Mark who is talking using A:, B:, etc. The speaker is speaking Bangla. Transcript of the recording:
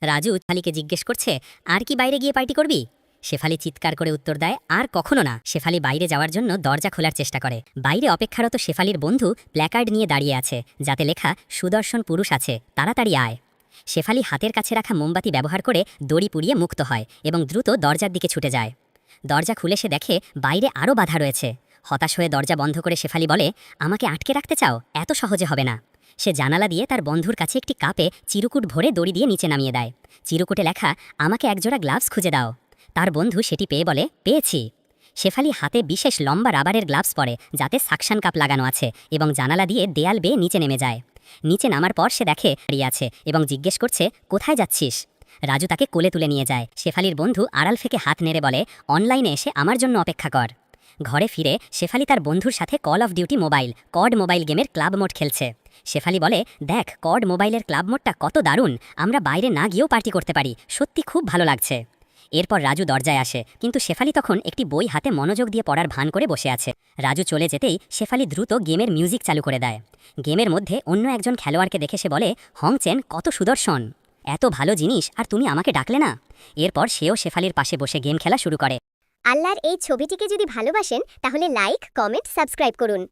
A: রাজু শেফালিকে জিজ্ঞেস করছে, আর কি বাইরে গিয়ে পার্টি করবি? শেফালি চিৎকার করে উত্তর দেয়, আর কখনো না। শেফালি বাইরে যাওয়ার জন্য দরজা খোলার চেষ্টা করে। বাইরে অপেক্ষারত শেফালির বন্ধু প্ল্যাকার্ড নিয়ে দাঁড়িয়ে আছে, যাতে লেখা সুদর্শন পুরুষ আছে, তাড়াতাড়ি আয়। শেফালি হাতের কাছে রাখা মোমবাতি ব্যবহার করে দড়ি পুড়িয়ে মুক্ত হয় এবং দ্রুত দরজার দিকে ছুটে যায়। দরজা খুলে সে দেখে বাইরে আরও বাধা রয়েছে। হতাশ হয়ে দরজা বন্ধ করে শেফালি বলে, আমাকে আটকে রাখতে চাও? এত সহজে হবে না। সে জানালা দিয়ে তার বন্ধুর কাছে একটি কাপে চিরকুট ভরে দড়ি দিয়ে নিচে নামিয়ে দেয়। চিরকুটে লেখা, আমাকে একজোড়া গ্লাভস খুঁজে দাও। তার বন্ধু সেটি পেয়ে বলে, পেয়েছি। শেফালি হাতে বিশেষ লম্বা রাবারের গ্লাভস পরে, যাতে সাকশন কাপ লাগানো আছে, এবং জানালা দিয়ে দেয়াল বেয়ে নিচে নেমে যায়। নিচে নামার পর সে দেখে দাঁড়িয়ে আছে এবং জিজ্ঞেস করছে, কোথায় যাচ্ছিস? রাজু তাকে কোলে তুলে নিয়ে যায়। শেফালির বন্ধু আড়াল থেকে হাত নেড়ে বলে, অনলাইনে এসে আমার জন্য অপেক্ষা কর। ঘরে ফিরে শেফালি তার বন্ধুর সাথে Call of Duty mobile COD mobile গেমের ক্লাব মোড খেলছে। শেফালি বলে, দেখ, কড মোবাইলের ক্লাব মোডটা কত দারুণ, আমরা বাইরে না গিয়েও পার্টি করতে পারি, সত্যি খুব ভালো লাগছে। এরপর রাজু দরজায় আসে, কিন্তু শেফালি তখন একটি বই হাতে মনোযোগ দিয়ে পড়ার ভান করে বসে আছে। রাজু চলে যেতেই শেফালি দ্রুত গেমের মিউজিক চালু করে দেয়। গেমের মধ্যে অন্য একজন খেলোয়াড়কে দেখে সে বলে, হংচেন কত সুদর্শন, এত ভালো জিনিস, আর তুমি আমাকে ডাকলে না। এরপর সেও শেফালির পাশে বসে গেম খেলা শুরু করে।
B: আল্লাহর এই ছবিটিকে যদি ভালোবাসেন তাহলে লাইক, কমেন্ট, সাবস্ক্রাইব করুন।